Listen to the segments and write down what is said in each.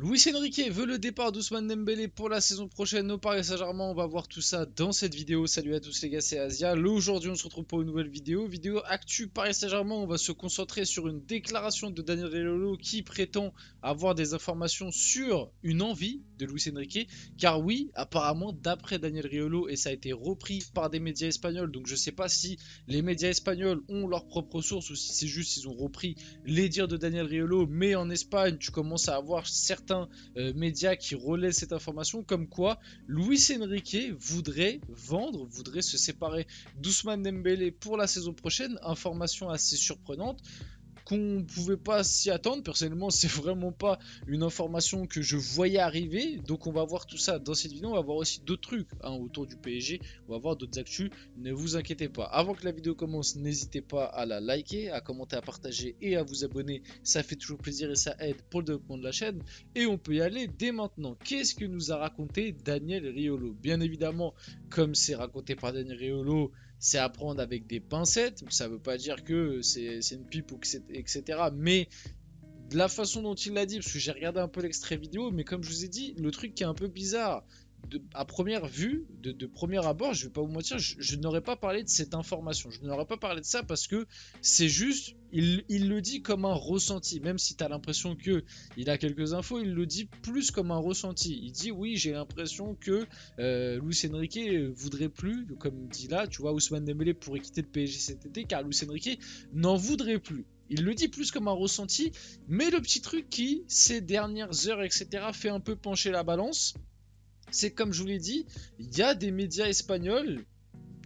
Luis Enrique veut le départ d'Ousmane Dembélé pour la saison prochaine au Paris Saint-Germain. On va voir tout ça dans cette vidéo. Salut à tous les gars, c'est Asia. Aujourd'hui, on se retrouve pour une nouvelle vidéo. Vidéo actu Paris Saint-Germain. On va se concentrer sur une déclaration de Daniel Riolo qui prétend avoir des informations sur une envie de Luis Enrique. Car oui, apparemment, d'après Daniel Riolo, et ça a été repris par des médias espagnols. Donc je sais pas si les médias espagnols ont leurs propres sources ou si c'est juste ils ont repris les dires de Daniel Riolo. Mais en Espagne, tu commences à avoir certains médias qui relaient cette information comme quoi Luis Enrique voudrait se séparer d'Ousmane Dembélé pour la saison prochaine. Information assez surprenante qu'on pouvait pas s'y attendre. Personnellement, c'est vraiment pas une information que je voyais arriver. Donc on va voir tout ça dans cette vidéo. On va voir aussi d'autres trucs autour du PSG. On va voir d'autres actus. Ne vous inquiétez pas. Avant que la vidéo commence, n'hésitez pas à la liker, à commenter, à partager et à vous abonner. Ça fait toujours plaisir et ça aide pour le développement de la chaîne. Et on peut y aller dès maintenant. Qu'est-ce que nous a raconté Daniel Riolo? Bien évidemment, comme c'est raconté par Daniel Riolo, c'est à prendre avec des pincettes. Ça veut pas dire que c'est une pipe ou que etc. Mais de la façon dont il l'a dit, parce que j'ai regardé un peu l'extrait vidéo, mais comme je vous ai dit, le truc qui est un peu bizarre, à première vue, de premier abord, je vais pas vous mentir, je n'aurais pas parlé de cette information. Je n'aurais pas parlé de ça parce que c'est juste, il le dit comme un ressenti. Même si tu as l'impression que il a quelques infos, il le dit plus comme un ressenti. Il dit oui, j'ai l'impression que Luis Enrique voudrait plus, comme dit là, tu vois, Ousmane Dembélé pourrait quitter le PSG cet été car Luis Enrique n'en voudrait plus. Il le dit plus comme un ressenti, mais le petit truc qui, ces dernières heures, etc., fait un peu pencher la balance, c'est comme je vous l'ai dit, il y a des médias espagnols,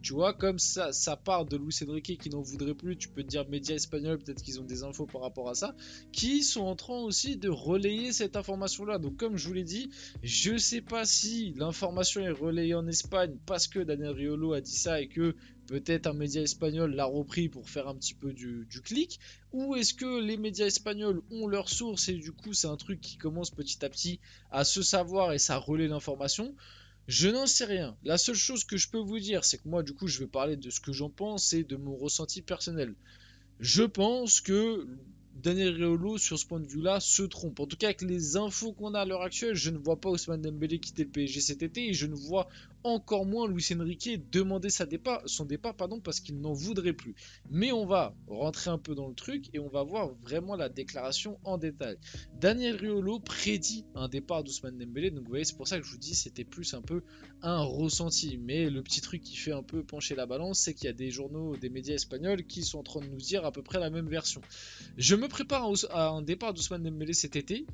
tu vois, comme ça part de Luis Enrique qui n'en voudrait plus, tu peux te dire médias espagnols, peut-être qu'ils ont des infos par rapport à ça, qui sont en train aussi de relayer cette information-là. Donc comme je vous l'ai dit, je sais pas si l'information est relayée en Espagne parce que Daniel Riolo a dit ça et que peut-être un média espagnol l'a repris pour faire un petit peu du clic, ou est-ce que les médias espagnols ont leurs sources et du coup c'est un truc qui commence petit à petit à se savoir et ça relaie l'information. Je n'en sais rien. La seule chose que je peux vous dire, c'est que moi, du coup, je vais parler de ce que j'en pense et de mon ressenti personnel. Je pense que Daniel Riolo, sur ce point de vue-là, se trompe. En tout cas, avec les infos qu'on a à l'heure actuelle, je ne vois pas Ousmane Dembélé quitter le PSG cet été et je ne vois encore moins Luis Enrique demander son départ parce qu'il n'en voudrait plus. Mais on va rentrer un peu dans le truc et on va voir vraiment la déclaration en détail. Daniel Riolo prédit un départ d'Ousmane Dembélé, donc vous voyez, c'est pour ça que je vous dis c'était plus un peu un ressenti. Mais le petit truc qui fait un peu pencher la balance, c'est qu'il y a des journaux, des médias espagnols qui sont en train de nous dire à peu près la même version. Je me prépare à un départ d'Ousmane Dembélé cet été.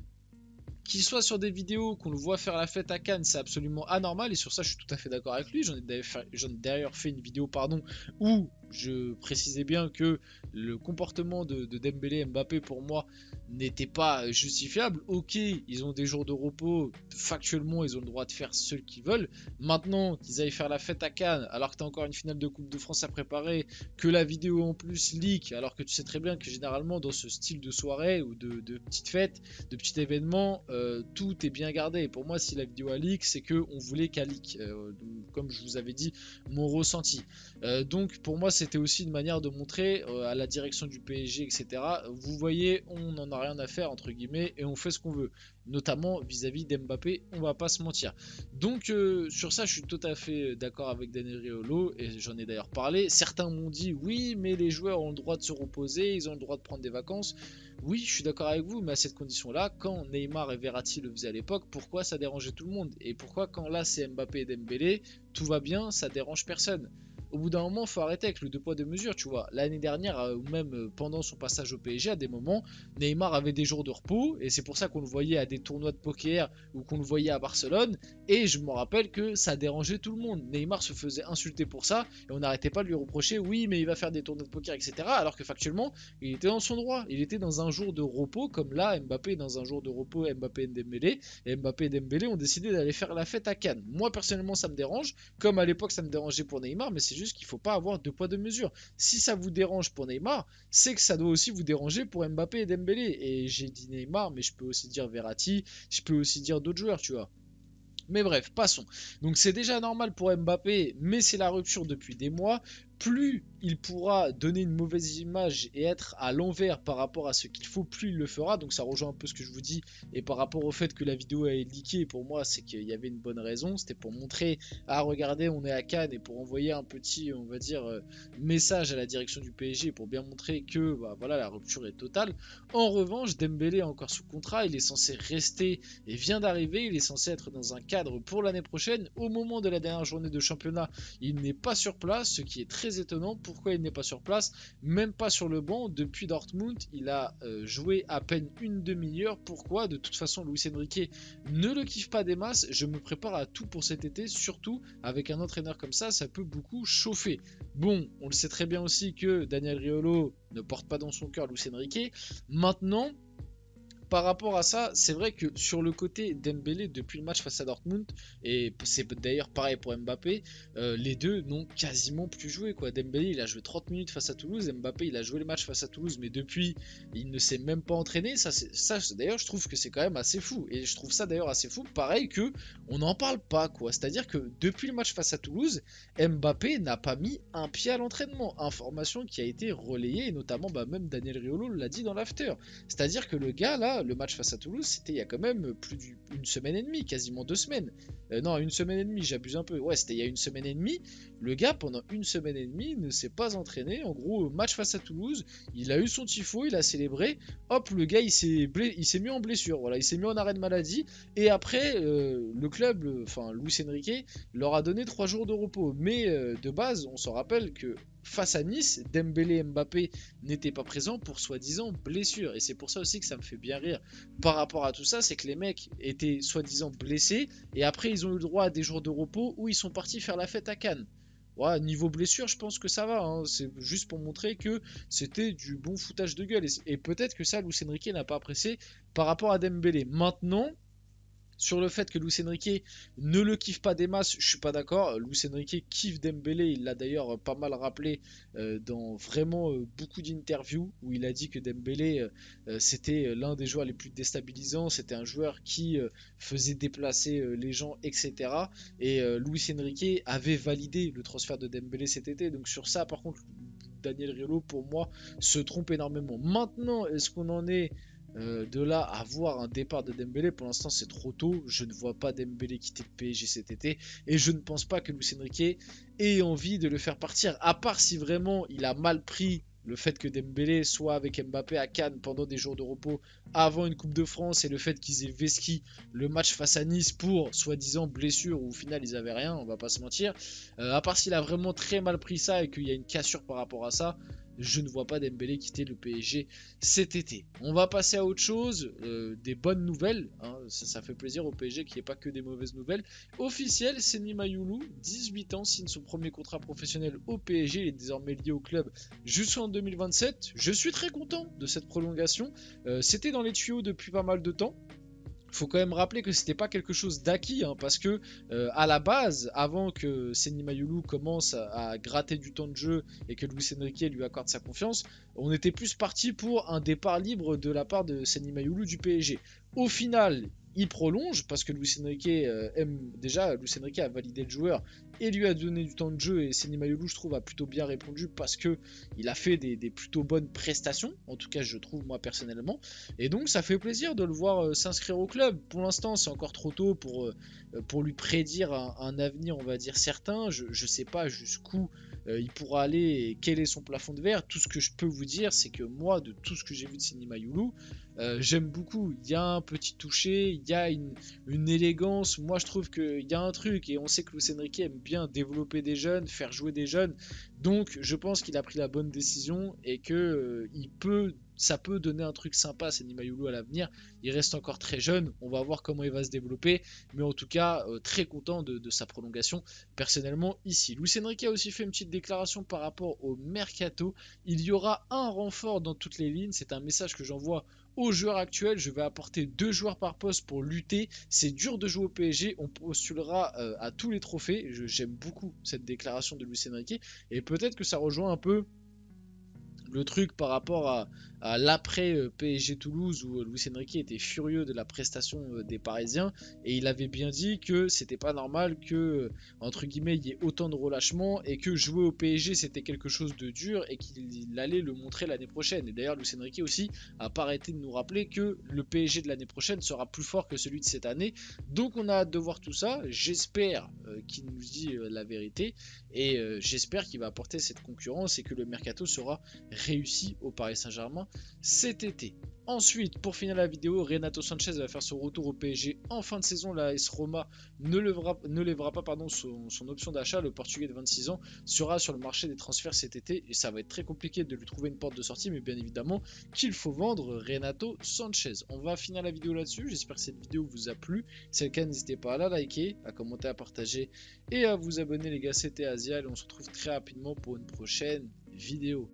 Qu'il soit sur des vidéos, qu'on le voit faire la fête à Cannes, c'est absolument anormal. Et sur ça, je suis tout à fait d'accord avec lui. J'en ai d'ailleurs fait une vidéo, où je précisais bien que le comportement de Dembélé et Mbappé, pour moi, n'était pas justifiable. Ok, ils ont des jours de repos. Factuellement, ils ont le droit de faire ce qu'ils veulent. Maintenant, qu'ils aillent faire la fête à Cannes, alors que tu as encore une finale de Coupe de France à préparer, que la vidéo en plus leak, alors que tu sais très bien que généralement, dans ce style de soirée ou de petite fête, de petit événement, tout est bien gardé. Et pour moi, si la vidéo a leak, c'est que on voulait qu'elle leak. Comme je vous avais dit, mon ressenti. Donc pour moi, c'était aussi une manière de montrer à la direction du PSG, etc. Vous voyez, on n'en a rien à faire entre guillemets et on fait ce qu'on veut. Notamment vis-à-vis d'Mbappé, on va pas se mentir. Donc sur ça, je suis tout à fait d'accord avec Daniel Riolo et j'en ai d'ailleurs parlé. Certains m'ont dit oui, mais les joueurs ont le droit de se reposer, ils ont le droit de prendre des vacances. Oui, je suis d'accord avec vous, mais à cette condition-là, quand Neymar et Verratti le faisaient à l'époque, pourquoi ça dérangeait tout le monde? Et pourquoi quand là c'est Mbappé et Dembélé, tout va bien, ça dérange personne? Au bout d'un moment, il faut arrêter avec le deux poids deux mesures, tu vois. L'année dernière, ou même pendant son passage au PSG, à des moments, Neymar avait des jours de repos, et c'est pour ça qu'on le voyait à des tournois de poker ou qu'on le voyait à Barcelone. Et je me rappelle que ça dérangeait tout le monde. Neymar se faisait insulter pour ça, et on n'arrêtait pas de lui reprocher, oui, mais il va faire des tournois de poker, etc. Alors que factuellement, il était dans son droit. Il était dans un jour de repos, comme là, Mbappé est dans un jour de repos, Mbappé et Dembélé. Et Mbappé et Dembélé ont décidé d'aller faire la fête à Cannes. Moi, personnellement, ça me dérange, comme à l'époque, ça me dérangeait pour Neymar, mais c'est juste qu'il ne faut pas avoir deux poids deux mesures. Si ça vous dérange pour Neymar, c'est que ça doit aussi vous déranger pour Mbappé et Dembélé. Et j'ai dit Neymar, mais je peux aussi dire Verratti, je peux aussi dire d'autres joueurs, tu vois. Mais bref, passons. Donc c'est déjà normal pour Mbappé, mais c'est la rupture depuis des mois. plus il pourra donner une mauvaise image et être à l'envers par rapport à ce qu'il faut, plus il le fera. Donc ça rejoint un peu ce que je vous dis. Et par rapport au fait que la vidéo a été leakée, pour moi, c'est qu'il y avait une bonne raison. C'était pour montrer, ah regardez, on est à Cannes, et pour envoyer un petit, on va dire, message à la direction du PSG pour bien montrer que bah, voilà, la rupture est totale. En revanche, Dembélé est encore sous contrat, il est censé rester et vient d'arriver, il est censé être dans un cadre pour l'année prochaine. Au moment de la dernière journée de championnat, il n'est pas sur place, ce qui est très étonnant. Pourquoi il n'est pas sur place? Même pas sur le banc. Depuis Dortmund, il a joué à peine une demi-heure. Pourquoi? De toute façon, Luis Enrique ne le kiffe pas des masses. Je me prépare à tout pour cet été, surtout avec un entraîneur comme ça peut beaucoup chauffer. Bon, on le sait très bien aussi que Daniel Riolo ne porte pas dans son cœur Luis Enrique. Maintenant, par rapport à ça, c'est vrai que sur le côté Dembélé, depuis le match face à Dortmund, et c'est d'ailleurs pareil pour Mbappé, les deux n'ont quasiment plus joué, quoi. Dembélé, il a joué 30 minutes face à Toulouse, Mbappé, il a joué le match face à Toulouse, mais depuis, il ne s'est même pas entraîné. Ça d'ailleurs, je trouve que c'est quand même assez fou. Et je trouve ça d'ailleurs assez fou, pareil que on n'en parle pas, quoi. C'est-à-dire que depuis le match face à Toulouse, Mbappé n'a pas mis un pied à l'entraînement. Information qui a été relayée, et notamment bah, même Daniel Riolo l'a dit dans l'after. C'est-à-dire que le gars, là, le match face à Toulouse, c'était il y a quand même plus d'une semaine et demie, quasiment 2 semaines. Non, une semaine et demie, j'abuse un peu. Ouais, c'était il y a une semaine et demie. Le gars, pendant une semaine et demie, ne s'est pas entraîné. En gros, match face à Toulouse, il a eu son tifo, il a célébré. Hop, le gars, il s'est mis en blessure. Voilà, il s'est mis en arrêt de maladie. Et après, le club, enfin, Luis Enrique, leur a donné 3 jours de repos. Mais de base, on s'en rappelle que face à Nice, Dembélé et Mbappé n'étaient pas présents pour soi-disant blessure. Et c'est pour ça aussi que ça me fait bien rire par rapport à tout ça, c'est que les mecs étaient soi-disant blessés et après ils ont eu le droit à des jours de repos où ils sont partis faire la fête à Cannes. Ouais, niveau blessure, je pense que ça va. Hein. C'est juste pour montrer que c'était du bon foutage de gueule. Et peut-être que ça, Luis Enrique n'a pas apprécié par rapport à Dembélé. Maintenant, sur le fait que Luis Enrique ne le kiffe pas des masses, je suis pas d'accord. Luis Enrique kiffe Dembélé, il l'a d'ailleurs pas mal rappelé dans vraiment beaucoup d'interviews où il a dit que Dembélé c'était l'un des joueurs les plus déstabilisants, c'était un joueur qui faisait déplacer les gens, etc. Et Luis Enrique avait validé le transfert de Dembélé cet été, donc sur ça par contre Daniel Riolo pour moi se trompe énormément. Maintenant, est-ce qu'on en est de là à voir un départ de Dembélé? Pour l'instant c'est trop tôt, je ne vois pas Dembélé quitter le PSG cet été et je ne pense pas que Luis Enrique ait envie de le faire partir, à part si vraiment il a mal pris le fait que Dembélé soit avec Mbappé à Cannes pendant des jours de repos avant une Coupe de France et le fait qu'ils aient vesqui le match face à Nice pour soi-disant blessure où au final ils avaient rien, on va pas se mentir. À part s'il a vraiment très mal pris ça et qu'il y a une cassure par rapport à ça, je ne vois pas Dembélé quitter le PSG cet été. On va passer à autre chose, des bonnes nouvelles, hein, ça fait plaisir au PSG qu'il n'y ait pas que des mauvaises nouvelles. Officiel, Seny Mayulu, 18 ans, signe son premier contrat professionnel au PSG, il est désormais lié au club jusqu'en 2027. Je suis très content de cette prolongation, c'était dans les tuyaux depuis pas mal de temps. Faut quand même rappeler que c'était pas quelque chose d'acquis, hein, parce que à la base, avant que Seny Mayulu commence à gratter du temps de jeu et que Luis Enrique lui accorde sa confiance, on était plus parti pour un départ libre de la part de Seny Mayulu du PSG. Au final, il prolonge parce que Luis Enrique aime déjà. Luis Enrique a validé le joueur et lui a donné du temps de jeu, et Seny Mayulu, je trouve, a plutôt bien répondu parce que il a fait des plutôt bonnes prestations, en tout cas je trouve moi personnellement, et donc ça fait plaisir de le voir s'inscrire au club. Pour l'instant c'est encore trop tôt pour lui prédire un avenir on va dire certain, je sais pas jusqu'où il pourra aller et quel est son plafond de verre. Tout ce que je peux vous dire c'est que moi, de tout ce que j'ai vu de Seny Mayulu, j'aime beaucoup. Il y a un petit toucher, il y a une élégance. Moi, je trouve qu'il y a un truc, et on sait que Luis Enrique aime bien développer des jeunes, faire jouer des jeunes. Donc, je pense qu'il a pris la bonne décision et que ça peut donner un truc sympa à Seny Mayulu à l'avenir. Il reste encore très jeune, on va voir comment il va se développer, mais en tout cas, très content de sa prolongation personnellement ici. Luis Enrique a aussi fait une petite déclaration par rapport au mercato. Il y aura un renfort dans toutes les lignes, c'est un message que j'envoie aux joueurs actuels. Je vais apporter 2 joueurs par poste pour lutter. C'est dur de jouer au PSG. On postulera à tous les trophées. J'aime beaucoup cette déclaration de Luis Enrique. Et peut-être que ça rejoint un peu le truc par rapport à l'après PSG Toulouse où Luis Enrique était furieux de la prestation des Parisiens et il avait bien dit que c'était pas normal que entre guillemets il y ait autant de relâchement et que jouer au PSG c'était quelque chose de dur et qu'il allait le montrer l'année prochaine. Et d'ailleurs Luis Enrique aussi a pas arrêté de nous rappeler que le PSG de l'année prochaine sera plus fort que celui de cette année. Donc on a hâte de voir tout ça. J'espère qu'il nous dit la vérité et j'espère qu'il va apporter cette concurrence et que le mercato sera réussi au Paris Saint-Germain cet été. Ensuite, pour finir la vidéo, Renato Sanchez va faire son retour au PSG en fin de saison. La AS Roma ne lèvera pas son option d'achat. Le Portugais de 26 ans sera sur le marché des transferts cet été et ça va être très compliqué de lui trouver une porte de sortie, mais bien évidemment qu'il faut vendre Renato Sanchez. On va finir la vidéo là-dessus. J'espère que cette vidéo vous a plu. Si c'est le cas, n'hésitez pas à la liker, à commenter, à partager et à vous abonner les gars. C'était Asia et on se retrouve très rapidement pour une prochaine vidéo.